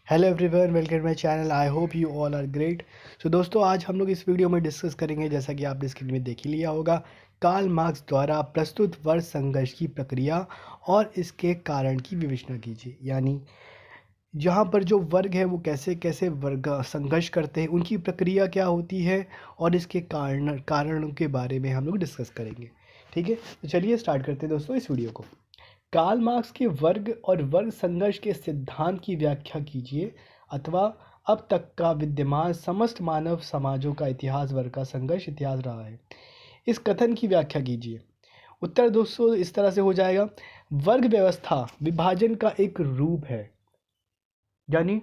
Hello everyone, welcome my channel. I hope you all are great. So दोस्तों, आज हम लोग इस वीडियो में डिस्कस करेंगे, जैसा कि आपने स्क्रीन में देख ही लिया होगा, कार्ल मार्क्स द्वारा प्रस्तुत वर्ग संघर्ष की प्रक्रिया और इसके कारण की विवेचना कीजिए। यानी जहाँ पर जो वर्ग है वो कैसे कैसे वर्ग संघर्ष करते हैं, उनकी प्रक्रिया क्या होती है और इसके कारणों के बारे में हम लोग डिस्कस करेंगे। ठीक है, तो चलिए स्टार्ट करते हैं दोस्तों इस वीडियो को। कार्ल मार्क्स के वर्ग और वर्ग संघर्ष के सिद्धांत की व्याख्या कीजिए, अथवा अब तक का विद्यमान समस्त मानव समाजों का इतिहास वर्ग का संघर्ष इतिहास रहा है। इस कथन की व्याख्या कीजिए। उत्तर दोस्तों इस तरह से हो जाएगा, वर्ग व्यवस्था विभाजन का एक रूप है। यानी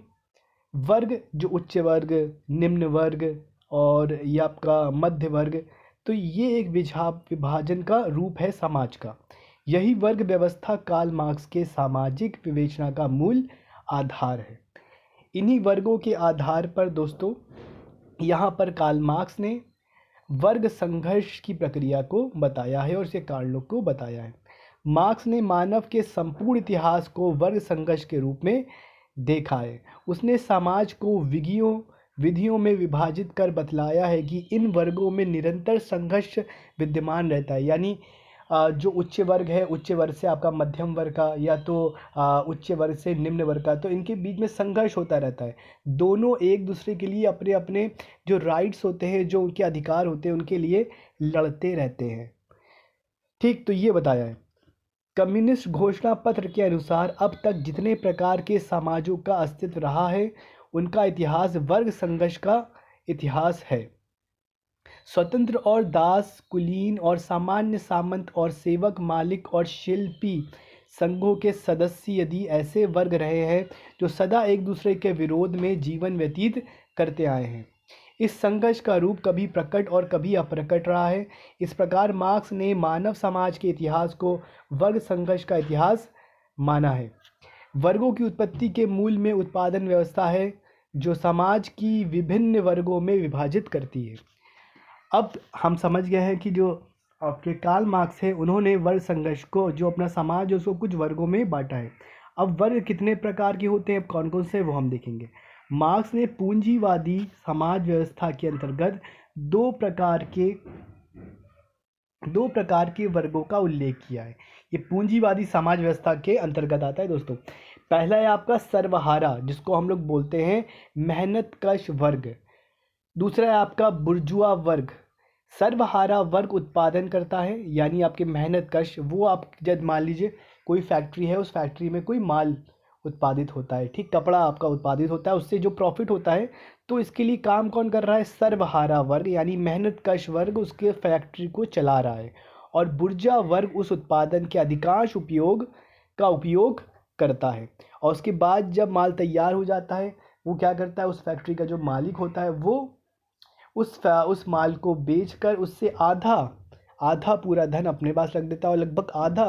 वर्ग जो उच्च वर्ग, निम्न वर्ग और ये आपका मध्य वर्ग, तो ये एक विभाजन का रूप है समाज का। यही वर्ग व्यवस्था कार्ल मार्क्स के सामाजिक विवेचना का मूल आधार है। इन्हीं वर्गों के आधार पर दोस्तों यहाँ पर कार्ल मार्क्स ने वर्ग संघर्ष की प्रक्रिया को बताया है और इसके कारणों को बताया है। मार्क्स ने मानव के संपूर्ण इतिहास को वर्ग संघर्ष के रूप में देखा है। उसने समाज को विधियों में विभाजित कर बतलाया है कि इन वर्गों में निरंतर संघर्ष विद्यमान रहता है। यानी जो उच्च वर्ग है, उच्च वर्ग से आपका मध्यम वर्ग का, या तो उच्च वर्ग से निम्न वर्ग का, तो इनके बीच में संघर्ष होता रहता है। दोनों एक दूसरे के लिए अपने अपने जो राइट्स होते हैं, जो उनके अधिकार होते हैं, उनके लिए लड़ते रहते हैं। ठीक, तो ये बताया है। कम्युनिस्ट घोषणा पत्र के अनुसार अब तक जितने प्रकार के समाजों का अस्तित्व रहा है, उनका इतिहास वर्ग संघर्ष का इतिहास है। स्वतंत्र और दास, कुलीन और सामान्य, सामंत और सेवक, मालिक और शिल्पी संघों के सदस्य यदि ऐसे वर्ग रहे हैं जो सदा एक दूसरे के विरोध में जीवन व्यतीत करते आए हैं, इस संघर्ष का रूप कभी प्रकट और कभी अप्रकट रहा है। इस प्रकार मार्क्स ने मानव समाज के इतिहास को वर्ग संघर्ष का इतिहास माना है। वर्गों की उत्पत्ति के मूल में उत्पादन व्यवस्था है, जो समाज की विभिन्न वर्गों में विभाजित करती है। अब हम समझ गए हैं कि जो आपके कार्ल मार्क्स है, उन्होंने वर्ग संघर्ष को, जो अपना समाज है, उसको कुछ वर्गों में बांटा है। अब वर्ग कितने प्रकार के होते हैं, कौन कौन से, वो हम देखेंगे। मार्क्स ने पूंजीवादी समाज व्यवस्था के अंतर्गत दो प्रकार के वर्गों का उल्लेख किया है। ये पूंजीवादी समाज व्यवस्था के अंतर्गत आता है दोस्तों। पहला है आपका सर्वहारा, जिसको हम लोग बोलते हैं मेहनतकश वर्ग। दूसरा है आपका बुर्जुआ वर्ग। सर्वहारा वर्ग उत्पादन करता है, यानी आपके मेहनतकश, वो आप जब मान लीजिए कोई फैक्ट्री है, उस फैक्ट्री में कोई माल उत्पादित होता है, ठीक, कपड़ा आपका उत्पादित होता है, उससे जो प्रॉफिट होता है, तो इसके लिए काम कौन कर रहा है, सर्वहारा वर्ग यानी मेहनतकश वर्ग उसके फैक्ट्री को चला रहा है। और बुर्जा वर्ग उस उत्पादन के अधिकांश उपयोग करता है। और उसके बाद जब माल तैयार हो जाता है, वो क्या करता है, उस फैक्ट्री का जो मालिक होता है, वो उस माल को बेचकर उससे आधा पूरा धन अपने पास रख देता है और लगभग आधा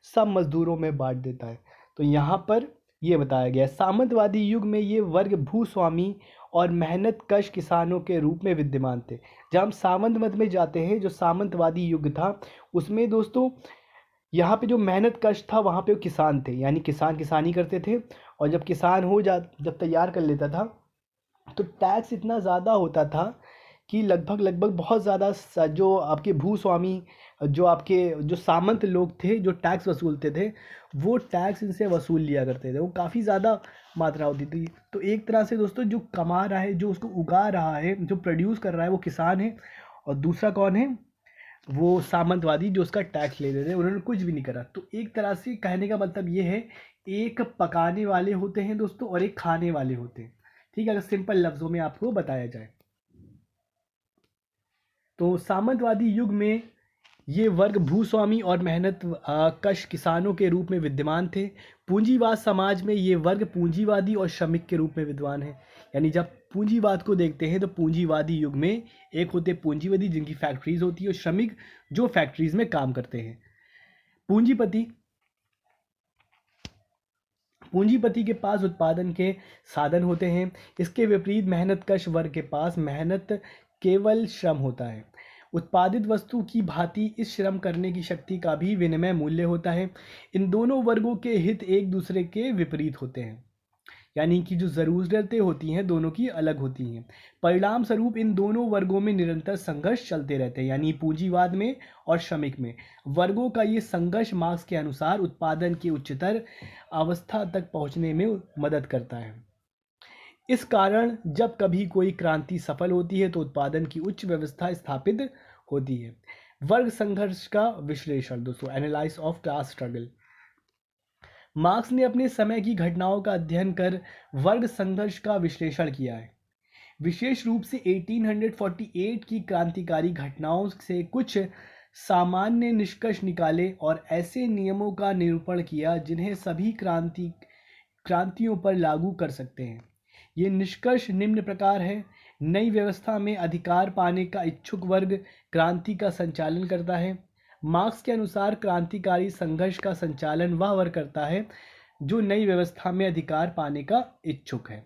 सब मजदूरों में बांट देता है। तो यहाँ पर ये बताया गया है। सामंतवादी युग में ये वर्ग भूस्वामी और मेहनतकश किसानों के रूप में विद्यमान थे। जब हम सामंत मत में जाते हैं, जो सामंतवादी युग था, उसमें दोस्तों यहाँ पे जो मेहनतकश था, वहाँ पे वो किसान थे, यानी किसान किसानी करते थे। और जब तैयार कर लेता था, तो टैक्स इतना ज़्यादा होता था कि लगभग बहुत ज़्यादा जो आपके भूस्वामी, जो सामंत लोग थे, जो टैक्स वसूलते थे, वो टैक्स इनसे वसूल लिया करते थे। वो काफ़ी ज़्यादा मात्रा होती थी। तो एक तरह से दोस्तों, जो कमा रहा है, जो उसको उगा रहा है, जो प्रोड्यूस कर रहा है, वो किसान है। और दूसरा कौन है, वो सामंतवादी, जो उसका टैक्स ले रहे थे। उन्होंने कुछ भी नहीं करा। तो एक तरह से कहने का मतलब ये है, एक पकाने वाले होते हैं दोस्तों और एक खाने वाले होते हैं। ठीक है, अगर सिंपल लफ्ज़ों में आपको बताया जाए तो सामंतवादी युग में ये वर्ग भूस्वामी और मेहनत कश किसानों के रूप में विद्यमान थे। पूंजीवाद समाज में ये वर्ग पूंजीवादी और श्रमिक के रूप में विद्वान है। यानी जब पूंजीवाद को देखते हैं, तो पूंजीवादी युग में एक होते पूंजीवादी, जिनकी फैक्ट्रीज होती है, और श्रमिक, जो फैक्ट्रीज में काम करते हैं। पूंजीपति के पास उत्पादन के साधन होते हैं। इसके विपरीत मेहनतकश वर्ग के पास मेहनत केवल श्रम होता है। उत्पादित वस्तु की भांति इस श्रम करने की शक्ति का भी विनिमय मूल्य होता है। इन दोनों वर्गों के हित एक दूसरे के विपरीत होते हैं। यानी कि जो ज़रूरतें होती हैं दोनों की अलग होती हैं। परिणाम स्वरूप इन दोनों वर्गों में निरंतर संघर्ष चलते रहते हैं, यानी पूंजीवाद में और श्रमिक में। वर्गों का ये संघर्ष मार्क्स के अनुसार उत्पादन की उच्चतर अवस्था तक पहुंचने में मदद करता है। इस कारण जब कभी कोई क्रांति सफल होती है तो उत्पादन की उच्च व्यवस्था स्थापित होती है। वर्ग संघर्ष का विश्लेषण दोस्तों, analyse of class struggle. Marks ने अपने समय की घटनाओं का अध्ययन कर वर्ग संघर्ष का विश्लेषण किया है। विशेष रूप से 1848 की क्रांतिकारी घटनाओं से कुछ सामान्य निष्कर्ष निकाले और ऐसे नियमों का निरूपण किया जिन्हें सभी क्रांतियों पर लागू कर सकते हैं। ये निष्कर्ष निम्न प्रकार है। नई व्यवस्था में अधिकार पाने का इच्छुक वर्ग क्रांति का संचालन करता है। मार्क्स के अनुसार क्रांतिकारी संघर्ष का संचालन वह वर्ग करता है जो नई व्यवस्था में अधिकार पाने का इच्छुक है।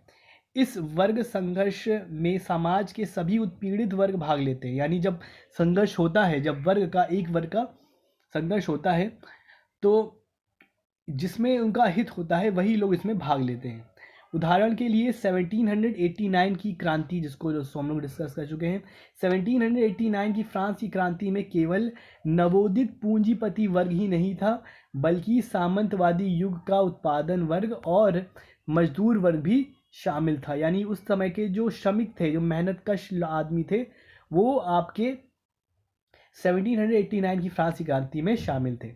इस वर्ग संघर्ष में समाज के सभी उत्पीड़ित वर्ग भाग लेते हैं। यानी जब संघर्ष होता है, जब एक वर्ग का संघर्ष होता है, तो जिसमें उनका हित होता है वही लोग इसमें भाग लेते हैं। उदाहरण के लिए 1789 की क्रांति, जिसको हम लोग डिस्कस कर चुके हैं, 1789 की फ्रांस की क्रांति में केवल नवोदित पूंजीपति वर्ग ही नहीं था, बल्कि सामंतवादी युग का उत्पादन वर्ग और मजदूर वर्ग भी शामिल था। यानी उस समय के जो श्रमिक थे, जो मेहनतकश आदमी थे, वो आपके 1789 की फ्रांस की क्रांति में शामिल थे।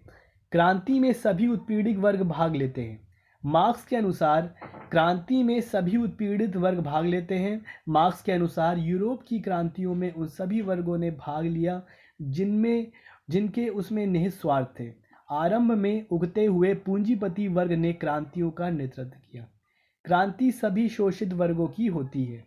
क्रांति में सभी उत्पीड़ित वर्ग भाग लेते हैं। मार्क्स के अनुसार क्रांति में सभी उत्पीड़ित वर्ग भाग लेते हैं। मार्क्स के अनुसार यूरोप की क्रांतियों में उन सभी वर्गों ने भाग लिया जिनके उसमें निहित स्वार्थ थे। आरंभ में उगते हुए पूंजीपति वर्ग ने क्रांतियों का नेतृत्व किया। क्रांति सभी शोषित वर्गों की होती है।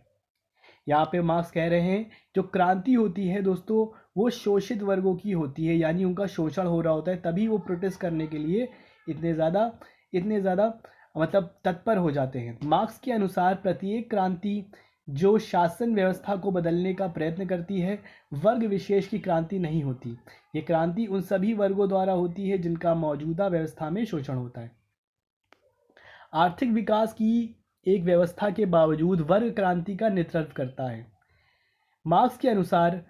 यहाँ पे मार्क्स कह रहे हैं जो क्रांति होती है दोस्तों, वो शोषित वर्गों की होती है, यानी उनका शोषण हो रहा होता है, तभी वो प्रोटेस्ट करने के लिए इतने ज़्यादा मतलब तत्पर हो जाते हैं। मार्क्स के अनुसार प्रत्येक क्रांति जो शासन व्यवस्था को बदलने का प्रयत्न करती है, वर्ग विशेष की क्रांति नहीं होती। ये क्रांति उन सभी वर्गों द्वारा होती है जिनका मौजूदा व्यवस्था में शोषण होता है। आर्थिक विकास की एक व्यवस्था के बावजूद वर्ग क्रांति का नेतृत्व करता है। मार्क्स के अनुसार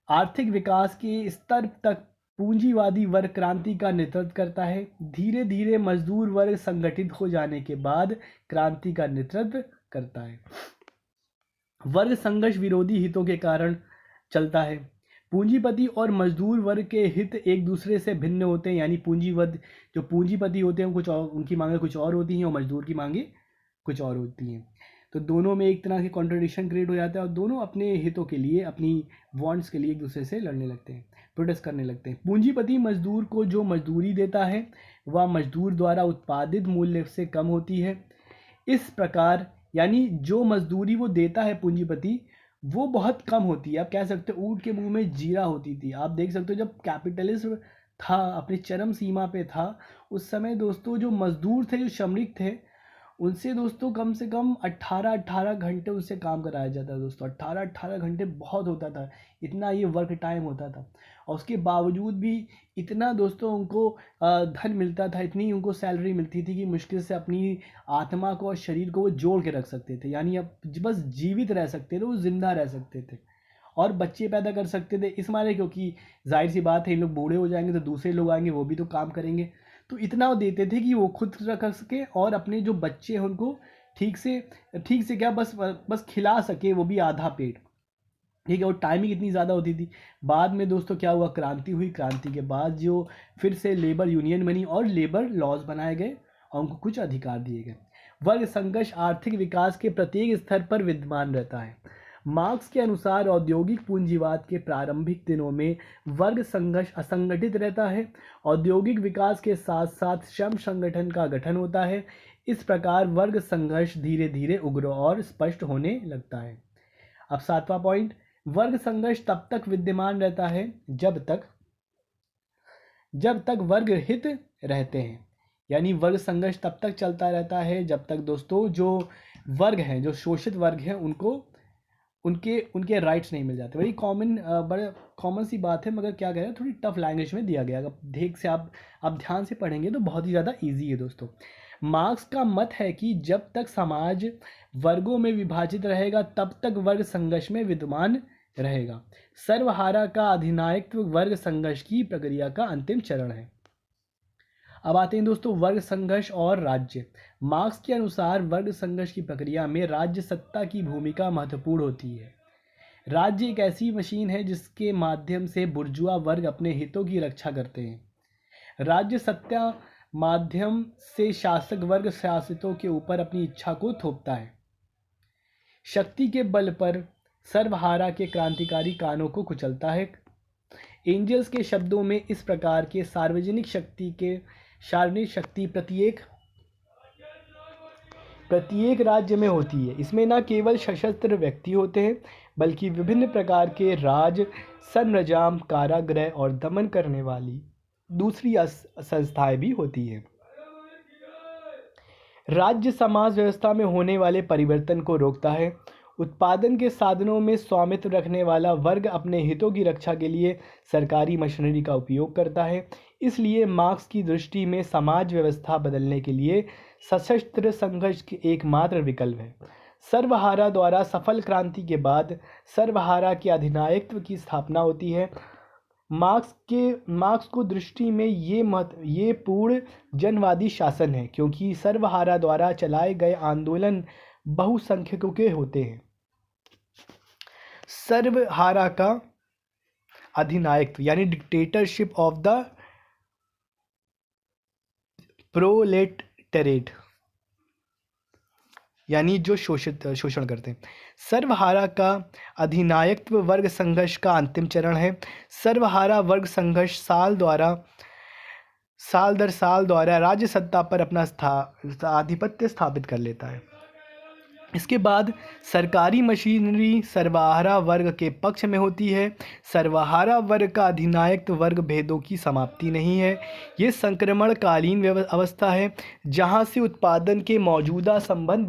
आर्थिक विकास के स्तर तक पूंजीवादी वर्ग क्रांति का नेतृत्व करता है। धीरे धीरे मजदूर वर्ग संगठित हो जाने के बाद क्रांति का नेतृत्व करता है। वर्ग संघर्ष विरोधी हितों के कारण चलता है। पूंजीपति और मजदूर वर्ग के हित एक दूसरे से भिन्न होते हैं। यानी जो पूंजीपति होते हैं कुछ और, उनकी मांगे कुछ और होती हैं और मजदूर की मांगे कुछ और होती हैं। तो दोनों में एक तरह की कॉन्ट्रडिक्शन क्रिएट हो जाता है और दोनों अपने हितों के लिए, अपनी वांट्स के लिए एक दूसरे से लड़ने लगते हैं, प्रोटेस्ट करने लगते हैं। पूंजीपति मजदूर को जो मजदूरी देता है वह मजदूर द्वारा उत्पादित मूल्य से कम होती है। इस प्रकार यानी जो मजदूरी वो देता है पूंजीपति, वो बहुत कम होती है। आप कह सकते हो ऊँट के मुंह में जीरा होती थी। आप देख सकते हो जब कैपिटलिज्म था, अपनी चरम सीमा पे था, उस समय दोस्तों जो मजदूर थे, जो श्रमिक थे, उनसे दोस्तों कम से कम 18 घंटे उनसे काम कराया जाता है दोस्तों। 18 घंटे बहुत होता था, इतना ये वर्क टाइम होता था। और उसके बावजूद भी इतना दोस्तों उनको धन मिलता था, इतनी उनको सैलरी मिलती थी कि मुश्किल से अपनी आत्मा को और शरीर को वो जोड़ के रख सकते थे। यानी अब बस जीवित रह सकते थे, वो जिंदा रह सकते थे और बच्चे पैदा कर सकते थे। इस मारे क्योंकि जाहिर सी बात है, इन लोग बूढ़े हो जाएंगे तो दूसरे लोग आएंगे, वो भी तो काम करेंगे। तो इतना वो देते थे कि वो खुद रख सके और अपने जो बच्चे हैं उनको ठीक से क्या बस खिला सके, वो भी आधा पेट। ठीक है, और टाइमिंग इतनी ज़्यादा होती थी। बाद में दोस्तों क्या हुआ, क्रांति हुई। क्रांति के बाद जो फिर से लेबर यूनियन बनी और लेबर लॉज बनाए गए और उनको कुछ अधिकार दिए गए। वर्ग संघर्ष आर्थिक विकास के प्रत्येक स्तर पर विद्यमान रहता है। मार्क्स के अनुसार औद्योगिक पूंजीवाद के प्रारंभिक दिनों में वर्ग संघर्ष असंगठित रहता है। औद्योगिक विकास के साथ साथ श्रम संगठन का गठन होता है। इस प्रकार वर्ग संघर्ष धीरे धीरे उग्र और स्पष्ट होने लगता है। अब 7वां पॉइंट, वर्ग संघर्ष तब तक विद्यमान रहता है जब तक वर्ग हित रहते हैं। यानी वर्ग संघर्ष तब तक चलता रहता है जब तक दोस्तों जो वर्ग हैं, जो शोषित वर्ग हैं, उनको उनके राइट्स नहीं मिल जाते। बड़ी कॉमन सी बात है, मगर क्या करें, थोड़ी टफ लैंग्वेज में दिया गया। अगर आप ध्यान से पढ़ेंगे तो बहुत ही ज़्यादा ईजी है दोस्तों। मार्क्स का मत है कि जब तक समाज वर्गों में विभाजित रहेगा तब तक वर्ग संघर्ष में विद्यमान रहेगा। सर्वहारा का अधिनायकत्व वर्ग संघर्ष की प्रक्रिया का अंतिम चरण है। अब आते हैं दोस्तों वर्ग संघर्ष और राज्य। मार्क्स के अनुसार वर्ग संघर्ष की प्रक्रिया में राज्य सत्ता की भूमिका महत्वपूर्ण होती है। राज्य एक ऐसी मशीन है जिसके माध्यम से बुर्जुआ वर्ग अपने हितों की रक्षा करते हैं। राज्य सत्ता माध्यम से शासक वर्ग शासितों के ऊपर अपनी इच्छा को थोपता है। शक्ति के बल पर सर्वहारा के क्रांतिकारी कानों को कुचलता है। एंजल्स के शब्दों में इस प्रकार के सार्वजनिक शक्ति प्रत्येक राज्य में होती है। इसमें न केवल सशस्त्र व्यक्ति होते हैं बल्कि विभिन्न प्रकार के राज, संरजाम, कारागृह और दमन करने वाली दूसरी संस्थाएं भी होती हैं। राज्य समाज व्यवस्था में होने वाले परिवर्तन को रोकता है। उत्पादन के साधनों में स्वामित्व रखने वाला वर्ग अपने हितों की रक्षा के लिए सरकारी मशीनरी का उपयोग करता है। इसलिए मार्क्स की दृष्टि में समाज व्यवस्था बदलने के लिए सशस्त्र संघर्ष एकमात्र विकल्प है। सर्वहारा द्वारा सफल क्रांति के बाद सर्वहारा के अधिनायकत्व की स्थापना होती है। मार्क्स को दृष्टि में ये पूर्ण जनवादी शासन है, क्योंकि सर्वहारा द्वारा चलाए गए आंदोलन बहुसंख्यकों के होते हैं। सर्वहारा का अधिनायकत्व यानी डिक्टेटरशिप ऑफ द प्रोलेटरेट, यानी जो शोषण करते हैं। सर्वहारा का अधिनायकत्व वर्ग संघर्ष का अंतिम चरण है। सर्वहारा वर्ग संघर्ष साल दर साल द्वारा राज्य सत्ता पर अपना आधिपत्य स्थापित कर लेता है। इसके बाद सरकारी मशीनरी सर्वहारा वर्ग के पक्ष में होती है। सर्वहारा वर्ग का अधिनायकत्व वर्ग भेदों की समाप्ति नहीं है, ये संक्रमणकालीन अवस्था है जहां से उत्पादन के मौजूदा संबंध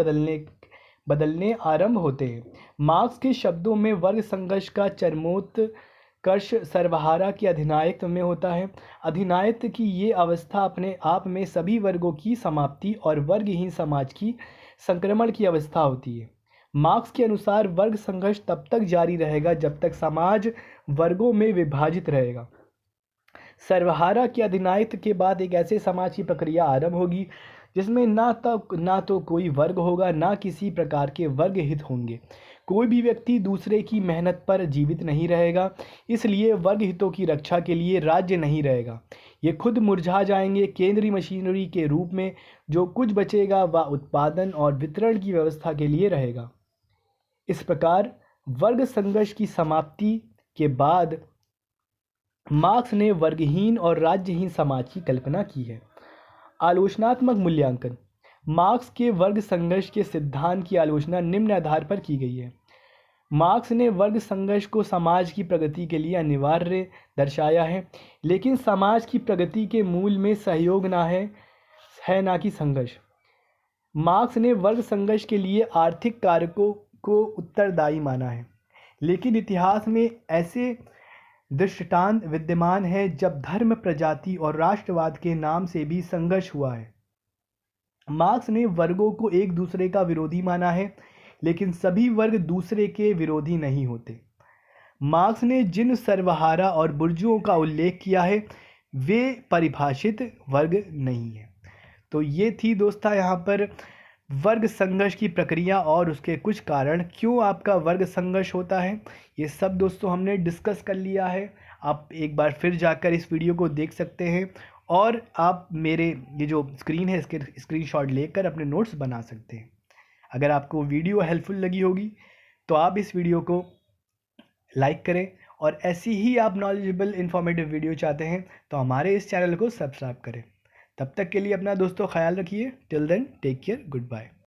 बदलने आरंभ होते हैं। मार्क्स के शब्दों में वर्ग संघर्ष का चरमोत्कर्ष सर्वहारा के अधिनायकत्व में होता है। अधिनायकत्व की ये अवस्था अपने आप में सभी वर्गों की समाप्ति और वर्गहीन समाज की संक्रमण की अवस्था होती है। मार्क्स के अनुसार वर्ग संघर्ष तब तक जारी रहेगा जब तक समाज वर्गों में विभाजित रहेगा। सर्वहारा के अधिनायकत्व के बाद एक ऐसे समाज की प्रक्रिया आरंभ होगी जिसमें ना तो कोई वर्ग होगा, ना किसी प्रकार के वर्ग हित होंगे। कोई भी व्यक्ति दूसरे की मेहनत पर जीवित नहीं रहेगा, इसलिए वर्ग हितों की रक्षा के लिए राज्य नहीं रहेगा। ये खुद मुरझा जाएंगे। केंद्रीय मशीनरी के रूप में जो कुछ बचेगा वह उत्पादन और वितरण की व्यवस्था के लिए रहेगा। इस प्रकार वर्ग संघर्ष की समाप्ति के बाद मार्क्स ने वर्गहीन और राज्यहीन समाज की कल्पना की है। आलोचनात्मक मूल्यांकन। मार्क्स के वर्ग संघर्ष के सिद्धांत की आलोचना निम्न आधार पर की गई है। मार्क्स ने वर्ग संघर्ष को समाज की प्रगति के लिए अनिवार्य दर्शाया है, लेकिन समाज की प्रगति के मूल में सहयोग ना कि संघर्ष। मार्क्स ने वर्ग संघर्ष के लिए आर्थिक कारकों को उत्तरदायी माना है, लेकिन इतिहास में ऐसे दृष्टांत विद्यमान है जब धर्म, प्रजाति और राष्ट्रवाद के नाम से भी संघर्ष हुआ है। मार्क्स ने वर्गों को एक दूसरे का विरोधी माना है, लेकिन सभी वर्ग दूसरे के विरोधी नहीं होते। मार्क्स ने जिन सर्वहारा और बुर्जुओं का उल्लेख किया है वे परिभाषित वर्ग नहीं है। तो ये थी दोस्तों यहाँ पर वर्ग संघर्ष की प्रक्रिया और उसके कुछ कारण, क्यों आपका वर्ग संघर्ष होता है, ये सब दोस्तों हमने डिस्कस कर लिया है। आप एक बार फिर जाकर इस वीडियो को देख सकते हैं और आप मेरे ये जो स्क्रीन है इसके स्क्रीनशॉट लेकर अपने नोट्स बना सकते हैं। अगर आपको वीडियो हेल्पफुल लगी होगी तो आप इस वीडियो को लाइक करें, और ऐसी ही आप नॉलेजेबल इन्फॉर्मेटिव वीडियो चाहते हैं तो हमारे इस चैनल को सब्सक्राइब करें। तब तक के लिए अपना दोस्तों ख्याल रखिए। Till then take care, good bye.